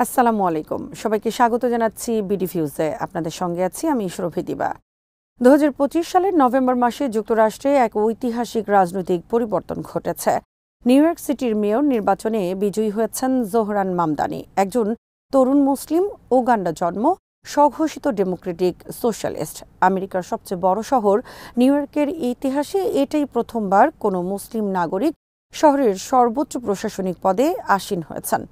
আসসালামু আলাইকুম, সবাইকে স্বাগত জানাচ্ছি বিডি ফিউজে। আপনাদের সঙ্গে আছি আমি সুরভি দিবা। 2025 সালের নভেম্বর মাসে যুক্তরাষ্ট্রে এক ঐতিহাসিক রাজনৈতিক পরিবর্তন ঘটেছে। নিউ ইয়র্ক সিটির মেয়র নির্বাচনে বিজয়ী হয়েছেন জোহরান মামদানি, একজন তরুণ মুসলিম, উগান্ডা জন্ম, স্বঘোষিত ডেমোক্রেটিক সোশ্যালিস্ট। আমেরিকার সবচেয়ে বড় শহর নিউ ইয়র্কের ইতিহাসে এটাই প্রথমবার কোনো মুসলিম নাগরিক শহরের সর্বোচ্চ প্রশাসনিক পদে আসীন হয়েছেন।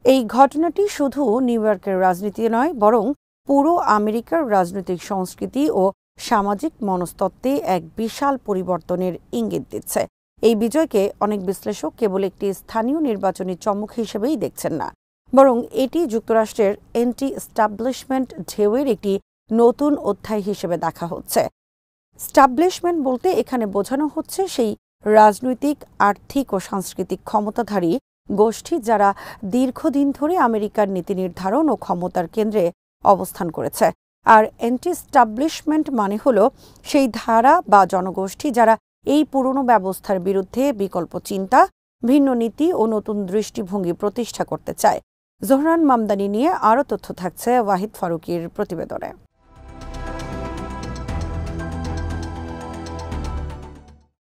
এই ঘটনাটি শুধু নিউ ইয়র্কের রাজনীতি নয়, বরং পুরো আমেরিকার রাজনৈতিক সংস্কৃতি ও সামাজিক মনস্তত্ত্বে এক বিশাল পরিবর্তনের ইঙ্গিত দিচ্ছে। এই বিজয়কে অনেক বিশ্লেষক কেবল একটি স্থানীয় নির্বাচনী চমক হিসেবেই দেখছেন না, বরং এটি যুক্তরাষ্ট্রের অ্যান্টি এস্টাবলিশমেন্ট ঢেউয়ের একটি নতুন অধ্যায় হিসেবে দেখা হচ্ছে। স্টাবলিশমেন্ট বলতে এখানে বোঝানো হচ্ছে সেই রাজনৈতিক, আর্থিক ও সাংস্কৃতিক ক্ষমতাধারী গোষ্ঠী যারা দীর্ঘদিন ধরে আমেরিকার নীতি নির্ধারণ ও ক্ষমতার কেন্দ্রে অবস্থান করেছে। আর অ্যান্টি স্টাবলিশমেন্ট মানে হলো সেই ধারা বা জনগোষ্ঠী যারা এই পুরনো ব্যবস্থার বিরুদ্ধে বিকল্প চিন্তা, ভিন্ন নীতি ও নতুন দৃষ্টিভঙ্গি প্রতিষ্ঠা করতে চায়। জোহরান মামদানি নিয়ে আরও তথ্য থাকছে ওয়াহিদ ফারুকীর প্রতিবেদনে।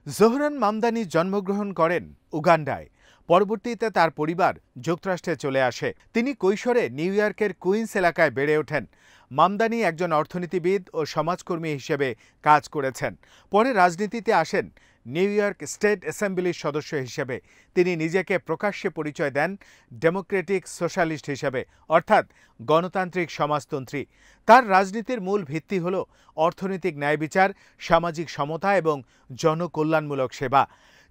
জোহরান মামদানি জন্মগ্রহণ করেন উগান্ডায়। পরবর্তীতে তার পরিবার যুক্তরাষ্ট্রে চলে আসে। তিনি কৈশোরে নিউ ইয়র্কের কুইন্স এলাকায় বেড়ে ওঠেন। মামদানি একজন অর্থনীতিবিদ ও সমাজকর্মী হিসেবে কাজ করেছেন। পরে রাজনীতিতে আসেন নিউ ইয়র্ক স্টেট অ্যাসেম্বলির সদস্য হিসেবে। তিনি নিজেকে প্রকাশ্যে পরিচয় দেন ডেমোক্রেটিক সোশ্যালিস্ট হিসেবে, অর্থাৎ গণতান্ত্রিক সমাজতন্ত্রী। তার রাজনীতির মূল ভিত্তি হল অর্থনৈতিক ন্যায়বিচার, সামাজিক সমতা এবং জনকল্যাণমূলক সেবা।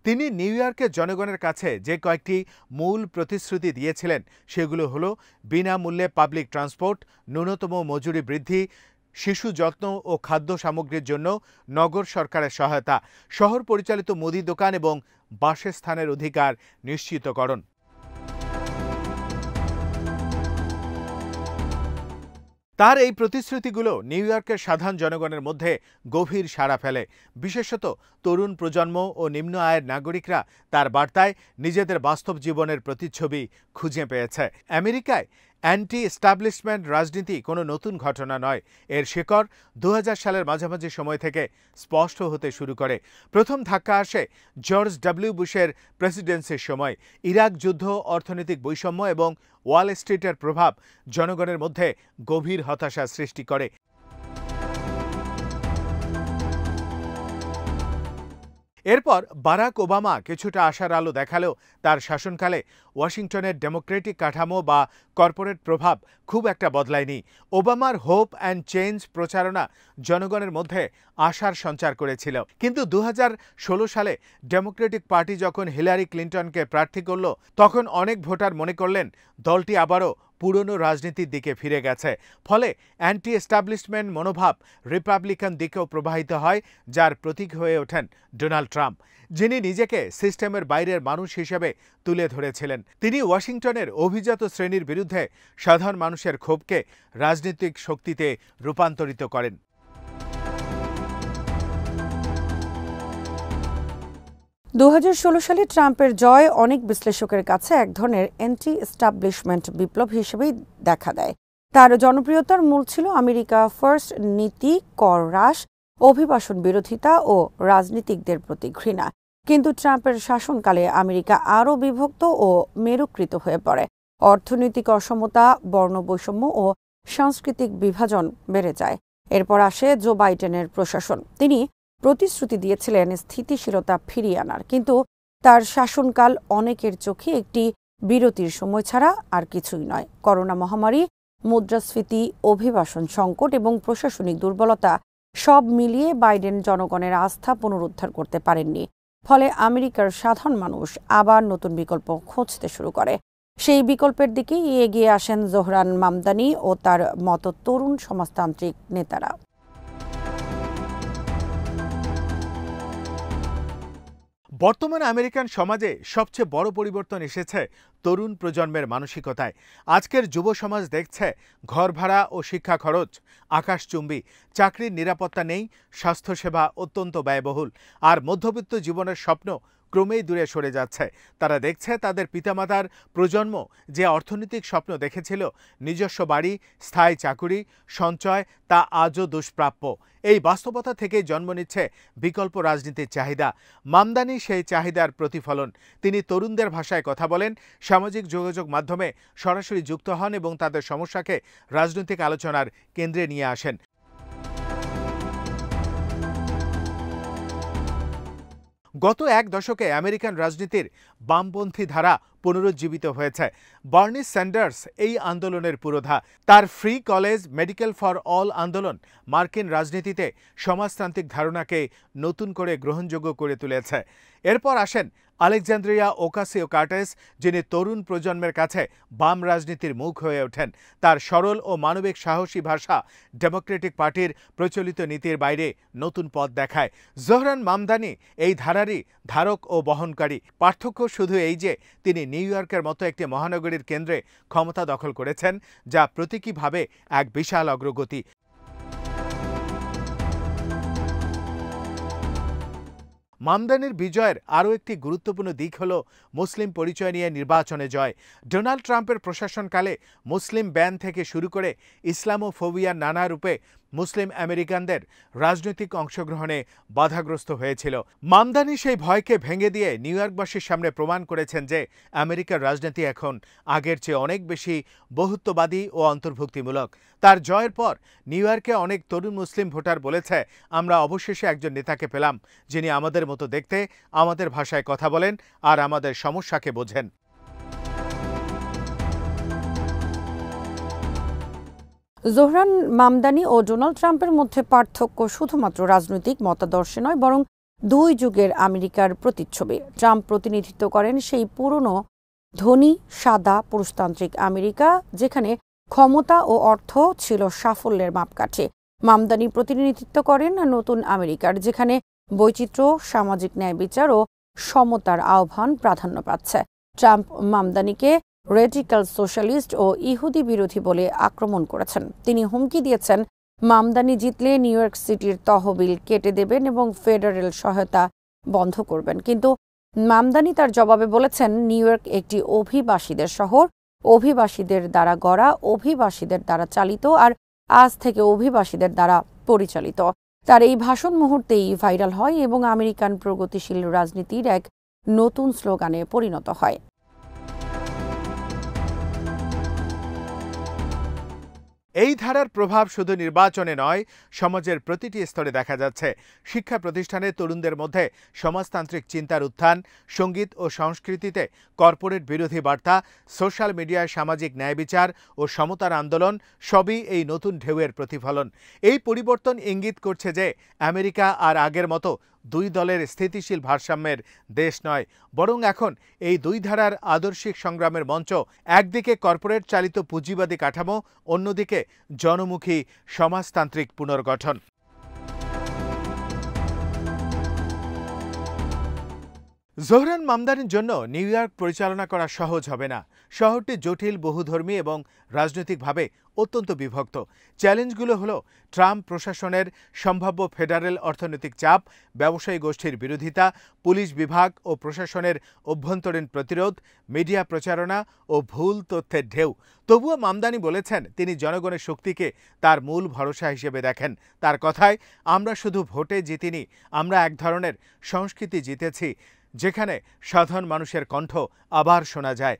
তিনি নিউ ইয়র্কের জনগণের কাছে যে কয়েকটি মূল প্রতিশ্রুতি দিয়েছিলেন সেগুলো হলো বিনামূল্যে পাবলিক ট্রান্সপোর্ট, ন্যূনতম মজুরি বৃদ্ধি, শিশু যত্ন ও খাদ্য সামগ্রীর জন্য নগর সরকারের সহায়তা, শহর পরিচালিত মুদি দোকান এবং বাসস্থানের অধিকার নিশ্চিতকরণ। তার এই প্রতিশ্রুতিগুলো নিউ ইয়র্কের সাধারণ জনগণের মধ্যে গভীর সাড়া ফেলে। বিশেষত তরুণ প্রজন্ম ও নিম্ন আয়ের নাগরিকরা তার বার্তায় নিজেদের বাস্তব জীবনের প্রতিচ্ছবি খুঁজে পেয়েছে। আমেরিকায় অ্যান্টি এস্টাবলিশমেন্ট রাজনীতি কোনো নতুন ঘটনা নয়। এর শিকড় 2000 সালের মাঝামাঝি সময় থেকে স্পষ্ট হতে শুরু করে। প্রথম ধাক্কা আসে জর্জ ডব্লিউ বুশের প্রেসিডেন্সির সময়। ইরাক যুদ্ধ, অর্থনৈতিক বৈষম্য এবং ওয়াল স্ট্রিটের প্রভাব জনগণের মধ্যে গভীর হতাশা সৃষ্টি করে। এরপর বারাক ওবামা কিছুটা আশার আলো দেখালেও তার শাসনকালে ওয়াশিংটনের ডেমোক্রেটিক কাঠামো বা কর্পোরেট প্রভাব খুব একটা বদলায়নি। ওবামার হোপ অ্যান্ড চেঞ্জ প্রচারণা জনগণের মধ্যে আশার সঞ্চার করেছিল। কিন্তু 2016 সালে ডেমোক্রেটিক পার্টি যখন হিলারি ক্লিন্টনকে প্রার্থী করল, তখন অনেক ভোটার মনে করলেন দলটি আবারও পুরনো রাজনীতির দিকে ফিরে গেছে। ফলে অ্যান্টি এস্টাবলিশমেন্ট মনোভাব রিপাবলিকান দিকেও প্রবাহিত হয়, যার প্রতীক হয়ে ওঠেন ডোনাল্ড ট্রাম্প, যিনি নিজেকে সিস্টেমের বাইরের মানুষ হিসেবে তুলে ধরেছিলেন। তিনি ওয়াশিংটনের অভিজাত শ্রেণীর বিরুদ্ধে সাধারণ মানুষের ক্ষোভকে রাজনৈতিক শক্তিতে রূপান্তরিত করেন। 2016 সালে ট্রাম্পের জয় অনেক বিশ্লেষকের কাছে এক ধরনের অ্যান্টি এস্টাবলিশমেন্ট বিপ্লব হিসেবেই দেখা দেয়। তার জনপ্রিয়তার মূল ছিল আমেরিকা ফার্স্ট নীতি, কর হ্রাস, অভিবাসন বিরোধিতা ও রাজনীতিকদের প্রতি ঘৃণা। কিন্তু ট্রাম্পের শাসনকালে আমেরিকা আরও বিভক্ত ও মেরুকৃত হয়ে পড়ে। অর্থনৈতিক অসমতা, বর্ণবৈষম্য ও সাংস্কৃতিক বিভাজন বেড়ে যায়। এরপর আসে জো বাইডেনের প্রশাসন। তিনি প্রতিশ্রুতি দিয়েছিলেন স্থিতিশীলতা ফিরিয়ে আনার, কিন্তু তার শাসনকাল অনেকের চোখে একটি বিরতির সময় ছাড়া আর কিছুই নয়। করোনা মহামারী, মুদ্রাস্ফীতি, অভিবাসন সংকট এবং প্রশাসনিক দুর্বলতা সব মিলিয়ে বাইডেন জনগণের আস্থা পুনরুদ্ধার করতে পারেননি। ফলে আমেরিকার সাধারণ মানুষ আবার নতুন বিকল্প খুঁজতে শুরু করে। সেই বিকল্পের দিকেই এগিয়ে আসেন জোহরান মামদানি ও তার মতো তরুণ সমাজতান্ত্রিক নেতারা। বর্তমান আমেরিকান সমাজে সবচেয়ে বড় পরিবর্তন এসেছে তরুণ প্রজন্মের মানসিকতায়। আজকের যুব সমাজ দেখছে ঘর ভাড়া ও শিক্ষা খরচ আকাশচুম্বী, চাকরির নিরাপত্তা নেই, স্বাস্থ্যসেবা অত্যন্ত ব্যয়বহুল, আর মধ্যবিত্ত জীবনের স্বপ্ন ক্রমেই দূরে সরে যাচ্ছে। তারা দেখছে তাদের পিতামাতার প্রজন্ম যে অর্থনৈতিক স্বপ্ন দেখেছিল, নিজস্ব বাড়ি, স্থায়ী চাকুরি, সঞ্চয়, তা আজও দুষ্প্রাপ্য। এই বাস্তবতা থেকেই জন্ম নিচ্ছে বিকল্প রাজনীতির চাহিদা। মামদানি সেই চাহিদার প্রতিফলন। তিনি তরুণদের ভাষায় কথা বলেন, সামাজিক যোগাযোগ মাধ্যমে সরাসরি যুক্ত হন এবং তাদের সমস্যাকে রাজনৈতিক আলোচনার কেন্দ্রে নিয়ে আসেন। গত এক দশকে আমেরিকান রাজনীতির বামপন্থী ধারা পুনরুজ্জীবিত হয়েছে। বার্নি স্যান্ডার্স এই আন্দোলনের পুরোধা। তার free college, medical for all আন্দোলন মার্কিন রাজনীতিতে সমাজতান্ত্রিক ধারণাকে নতুন করে গ্রহণযোগ্য করে তুলেছে। এরপর আসেন আলেকজান্দ্রিয়া ওকাসিও-কর্টেস, যিনি তরুণ প্রজন্মের কাছে বাম রাজনীতির মুখ হয়ে ওঠেন। তার সরল ও মানবিক সাহসী ভাষা ডেমোক্রেটিক পার্টির প্রচলিত নীতির বাইরে নতুন পথ দেখায়। জোহরান মামদানি এই ধারারই ধারক ও বহনকারী। পার্থক্য শুধু এই যে তিনি নিউ ইয়র্কের মতো একটি মহানগরীর কেন্দ্রে ক্ষমতা দখল করেছেন, যা প্রতীকীভাবে এক বিশাল অগ্রগতি। মামদানির বিজয়ের আরও একটি গুরুত্বপূর্ণ দিক হল মুসলিম পরিচয় নিয়ে নির্বাচনে জয়। ডোনাল্ড ট্রাম্পের প্রশাসনকালে মুসলিম ব্যান থেকে শুরু করে ইসলামোফোবিয়ার নানা রূপে মুসলিম আমেরিকানদের রাজনৈতিক অংশগ্রহণে বাধাগ্রস্ত হয়েছিল। মামদানি সেই ভয়কে ভেঙে দিয়ে নিউ ইয়র্কবাসীর সামনে প্রমাণ করেছেন যে আমেরিকার রাজনীতি এখন আগের চেয়ে অনেক বেশি বহুত্ববাদী ও অন্তর্ভুক্তিমূলক। তার জয়ের পর নিউ ইয়র্কে অনেক তরুণ মুসলিম ভোটার বলেছে, আমরা অবশেষে একজন নেতাকে পেলাম যিনি আমাদের মতো দেখতে, আমাদের ভাষায় কথা বলেন আর আমাদের সমস্যাকে বোঝেন। জোহরান মামদানি ও ডোনাল্ড ট্রাম্পের মধ্যে পার্থক্য শুধুমাত্র রাজনৈতিক মতাদর্শে নয়, বরং দুই যুগের আমেরিকার প্রতিচ্ছবি। ট্রাম্প প্রতিনিধিত্ব করেন সেই পুরনো ধনী, সাদা, পুরুষতান্ত্রিক আমেরিকা, যেখানে ক্ষমতা ও অর্থ ছিল সাফল্যের মাপকাঠি। মামদানি প্রতিনিধিত্ব করেন নতুন আমেরিকার, যেখানে বৈচিত্র্য, সামাজিক ন্যায় বিচার ও সমতার আহ্বান প্রাধান্য পাচ্ছে। ট্রাম্প মামদানিকে রেডিক্যাল সোশ্যালিস্ট ও ইহুদি বিরোধী বলে আক্রমণ করেছেন। তিনি হুমকি দিয়েছেন, মামদানি জিতলে নিউ ইয়র্ক সিটির তহবিল কেটে দেবেন এবং ফেডারেল সহায়তা বন্ধ করবেন। কিন্তু মামদানি তার জবাবে বলেছেন, নিউ ইয়র্ক একটি অভিবাসীদের শহর, অভিবাসীদের দ্বারা গড়া, অভিবাসীদের দ্বারা চালিত, আর আজ থেকে অভিবাসীদের দ্বারা পরিচালিত। তার এই ভাষণ মুহূর্তেই ভাইরাল হয় এবং আমেরিকান প্রগতিশীল রাজনীতির এক নতুন স্লোগানে পরিণত হয়। এই ধারার প্রভাব শুধু নির্বাচনে নয়, সমাজের প্রতিটি স্তরে দেখা যাচ্ছে। শিক্ষা প্রতিষ্ঠানে তরুণদের মধ্যে সমাজতান্ত্রিক চিন্তার উত্থান, সঙ্গীত ও সংস্কৃতিতে কর্পোরেট বিরোধী বার্তা, সোশ্যাল মিডিয়ায় সামাজিক ন্যায় বিচার ও সমতার আন্দোলন, সবই এই নতুন ঢেউয়ের প্রতিফলন। এই পরিবর্তন ইঙ্গিত করছে যে আমেরিকা আর আগের মতো দুই দলের স্থিতিশীল ভারসাম্যের দেশ নয়, বরং এখন এই দুই ধারার আদর্শিক সংগ্রামের মঞ্চ। একদিকে কর্পোরেট চালিত পুঁজিবাদী কাঠামো, অন্যদিকে জনমুখী সমাজতান্ত্রিক পুনর্গঠন। জোহরান মামদানির জন্য নিউ ইয়র্ক পরিচালনা করা সহজ হবে না। শহরটি জটিল, বহুধর্মী এবং রাজনৈতিকভাবে অত্যন্ত বিভক্ত। চ্যালেঞ্জগুলো হলো ট্রাম্প প্রশাসনের সম্ভাব্য ফেডারেল অর্থনৈতিক চাপ, ব্যবসায়ী গোষ্ঠীর বিরোধিতা, পুলিশ বিভাগ ও প্রশাসনের অভ্যন্তরীণ প্রতিরোধ, মিডিয়া প্রচারণা ও ভুল তথ্যের ঢেউ। তবুও মামদানি বলেছেন, তিনি জনগণের শক্তিকে তার মূল ভরসা হিসেবে দেখেন। তার কথায়, আমরা শুধু ভোটে জিতিনি, আমরা এক ধরনের সংস্কৃতি জিতেছি, যেখানে সাধারণ মানুষের কণ্ঠ আবার শোনা যায়।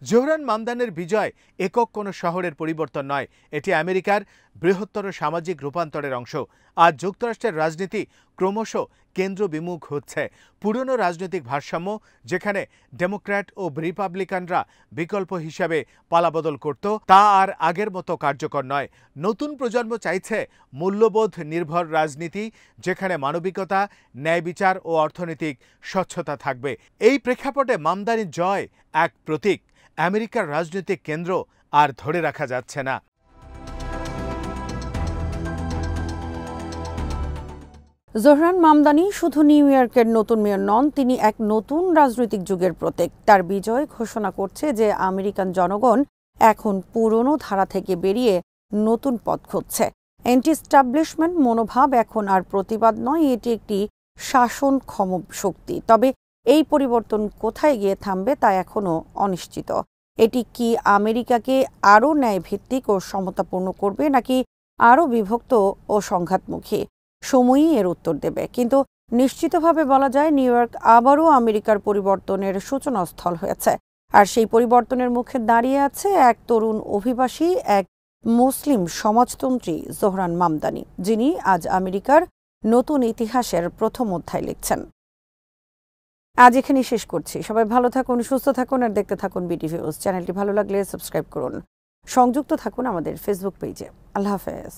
জোহরান মামদানির বিজয় একক কোনো শহরের পরিবর্তন নয়, এটি আমেরিকার বৃহত্তর সামাজিক রূপান্তরের অংশ। আজ যুক্তরাষ্ট্রের রাজনীতি ক্রমশ কেন্দ্র বিমুখ হচ্ছে। পুরনো রাজনৈতিক ভারসাম্য, যেখানে ডেমোক্র্যাট ও রিপাবলিকানরা বিকল্প হিসাবে পালাবদল করত, তা আর আগের মতো কার্যকর নয়। নতুন প্রজন্ম চাইছে মূল্যবোধ নির্ভর রাজনীতি, যেখানে মানবিকতা, ন্যায় বিচার ও অর্থনৈতিক স্বচ্ছতা থাকবে। এই প্রেক্ষাপটে মামদানির জয় এক প্রতীক। আমেরিকার রাজনৈতিক কেন্দ্র আর ধরে রাখা যাচ্ছে না। জোহরান মামদানি শুধু নিউ ইয়র্কের নতুন মেয়র নন, তিনি এক নতুন রাজনৈতিক যুগের প্রতীক। তার বিজয় ঘোষণা করছে যে আমেরিকান জনগণ এখন পুরনো ধারা থেকে বেরিয়ে নতুন পথ খুঁজছে। অ্যান্টি এস্টাবলিশমেন্ট মনোভাব এখন আর প্রতিবাদ নয়, এটি একটি শাসনক্ষম শক্তি। তবে এই পরিবর্তন কোথায় গিয়ে থামবে তা এখনও অনিশ্চিত। এটি কি আমেরিকাকে আরও ন্যায়ভিত্তিক ও সমতাপূর্ণ করবে, নাকি আরও বিভক্ত ও সংঘাতমুখী? সময়ই এর উত্তর দেবে। কিন্তু নিশ্চিতভাবে বলা যায়, নিউ ইয়র্ক আবারও আমেরিকার পরিবর্তনের সূচনাস্থল হয়েছে। আর সেই পরিবর্তনের মুখে দাঁড়িয়ে আছে এক তরুণ অভিবাসী, এক মুসলিম সমাজতন্ত্রী জোহরান মামদানি, যিনি আজ আমেরিকার নতুন ইতিহাসের প্রথম অধ্যায় লিখছেন। আজ এখানেই শেষ করছি। সবাই ভালো থাকুন, সুস্থ থাকুন আর দেখতে থাকুন বিডিভিউজ। চ্যানেলটি ভালো লাগলে সাবস্ক্রাইব করুন। সংযুক্ত থাকুন আমাদের ফেসবুক পেজে। আল্লাহ হাফেজ।